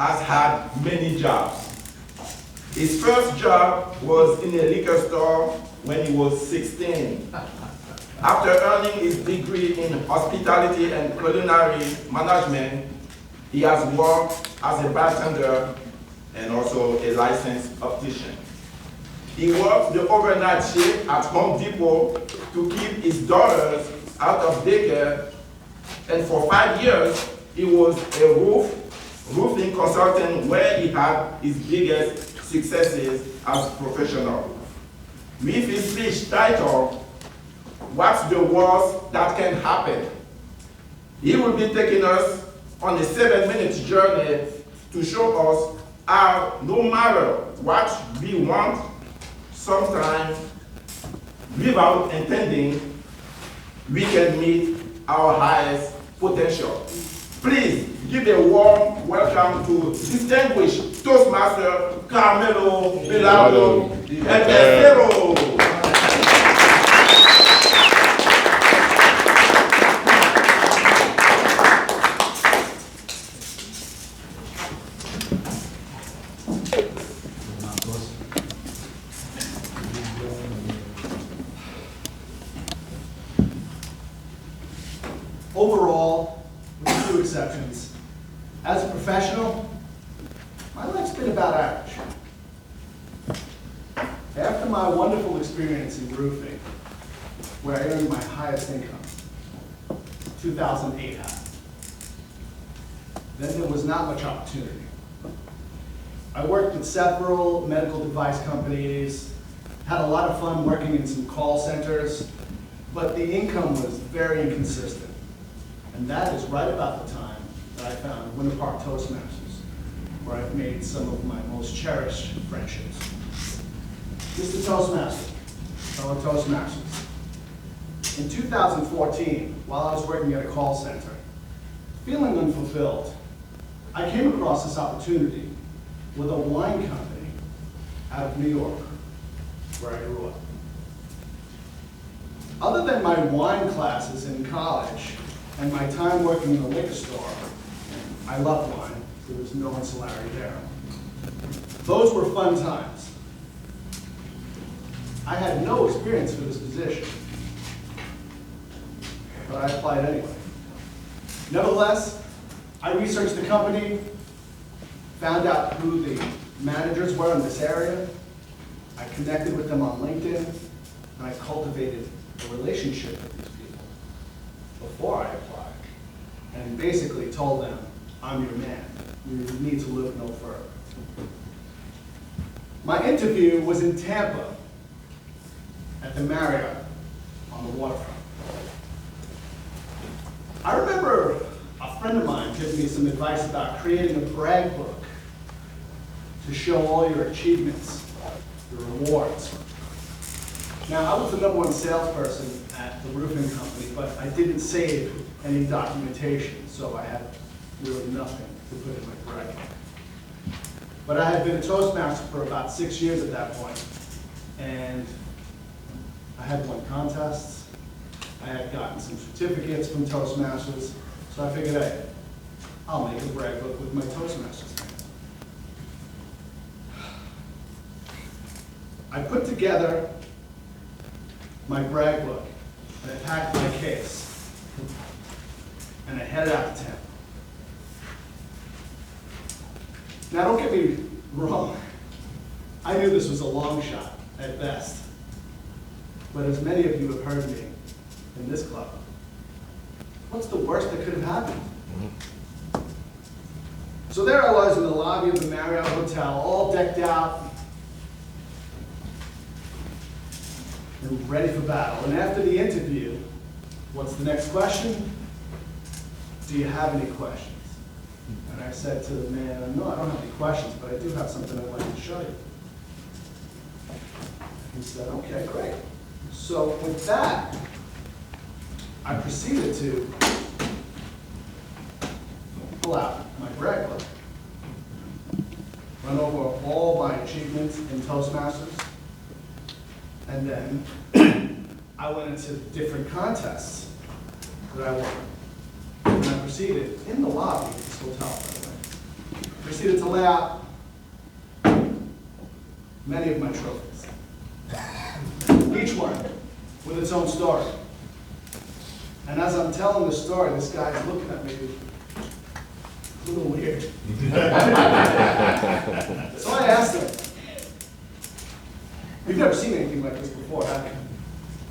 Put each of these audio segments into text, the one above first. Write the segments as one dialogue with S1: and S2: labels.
S1: has had many jobs. His first job was in a liquor store when he was 16. After earning his degree in hospitality and culinary management, he has worked as a bartender and also a licensed optician. He worked the overnight shift at Home Depot to keep his daughters out of daycare, and for 5 years, he was a roofing consultant where he had his biggest successes as a professional. With his speech titled, "What's the Worst That Can Happen?" He will be taking us on a 7-minute journey to show us how, no matter what we want, sometimes without intending, we can meet our highest potential. Please give a warm welcome to distinguished Toastmaster Carmelo, Belardo, and Estero.
S2: Overall, with a few exceptions, as a professional, my life's been about average. After my wonderful experience in roofing, where I earned my highest income, 2008 happened. Then there was not much opportunity. I worked with several medical device companies, had a lot of fun working in some call centers, but the income was very inconsistent. And that is right about the time that I found Winter Park Toastmasters, where I've made some of my most cherished friendships. Mr. Toastmaster, fellow Toastmasters. In 2014, while I was working at a call center, feeling unfulfilled, I came across this opportunity with a wine company out of New York, where I grew up. Other than my wine classes in college, and my time working in the liquor store, I loved wine. There was no insularity there. Those were fun times. I had no experience for this position, but I applied anyway. Nevertheless, I researched the company, found out who the managers were in this area. I connected with them on LinkedIn, and I cultivated a relationship with these people before I applied, and basically told them, I'm your man. You need to look no further. My interview was in Tampa at the Marriott on the waterfront. I remember a friend of mine giving me some advice about creating a brag book to show all your achievements, your rewards. Now, I was the #1 salesperson at the roofing company, but I didn't save any documentation, so I had really nothing to put in my brag book. But I had been a Toastmaster for about 6 years at that point, and I had won contests, I had gotten some certificates from Toastmasters, so I figured, hey, I'll make a brag book with my Toastmasters name. I put together my brag book, and I packed my case, and I headed out to Tampa. Now, don't get me wrong. I knew this was a long shot at best, but as many of you have heard me in this club, what's the worst that could have happened? So there I was in the lobby of the Marriott Hotel, all decked out, and ready for battle. And after the interview, what's the next question? Do you have any questions? And I said to the man, no, I don't have any questions, but I do have something I'd like to show you. He said, okay, great. So with that, I proceeded to pull out my brag book, run over all my achievements in Toastmasters, and then I went into different contests that I won. And I proceeded in the lobby of this hotel, by the way, proceeded to lay out many of my trophies. Each one with its own story. And as I'm telling the story, this guy's looking at me a little weird. So I asked him, "You've never seen anything like this before, have you?"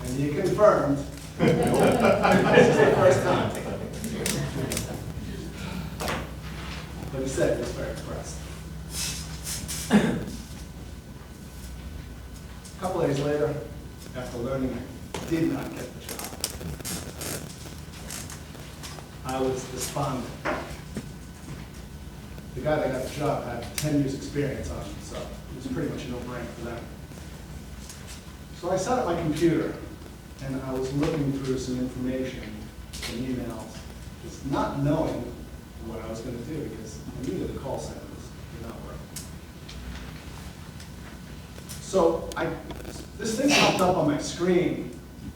S2: And he confirmed, "This is the first time." But he said he was very impressed. A couple days later, after learning I did not get the job, I was despondent. The guy that got the job had 10 years experience on him, so it was pretty much a no-brainer for them. So I sat at my computer and I was looking through some information, some emails, just not knowing what I was going to do because I knew that the call centers did not work. So this thing popped up on my screen,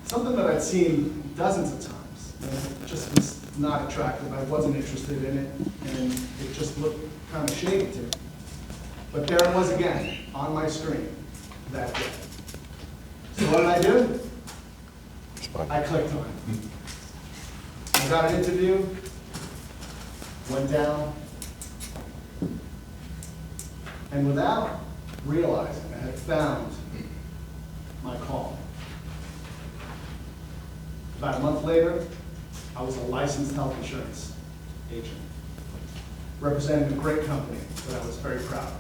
S2: something that I'd seen dozens of times. And it just was not attractive. I wasn't interested in it, and it just looked kind of shady to me. But there it was again on my screen that day. So what did I do? I clicked on it. I got an interview, went down, and without realizing, I had found my call. About a month later, I was a licensed health insurance agent, representing a great company that I was very proud of.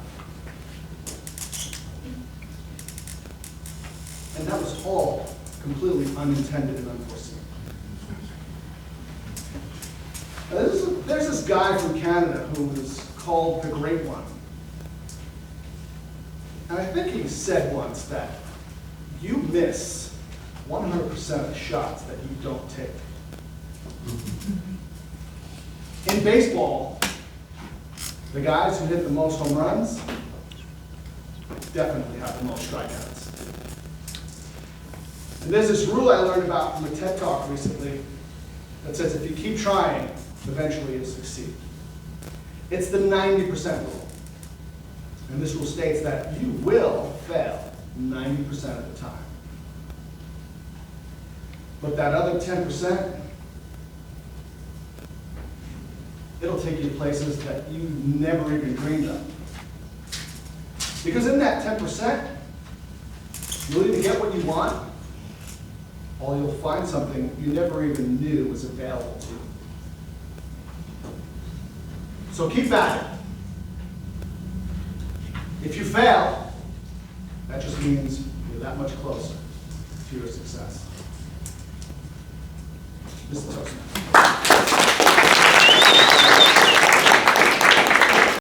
S2: And that was all completely unintended and unforeseen. Now, there's this guy from Canada who was called the Great One. And I think he said once that you miss 100% of the shots that you don't take. In baseball, the guys who hit the most home runs definitely have the most strikeouts. And there's this rule I learned about from a TED Talk recently that says if you keep trying, eventually you'll succeed. It's the 90% rule. And this rule states that you will fail 90% of the time. But that other 10%, it'll take you to places that you never even dreamed of. Because in that 10%, you'll either get what you want, or you'll find something you never even knew was available to you. So keep at it. If you fail, that just means you're that much closer to your success. Mr. Toastmaster.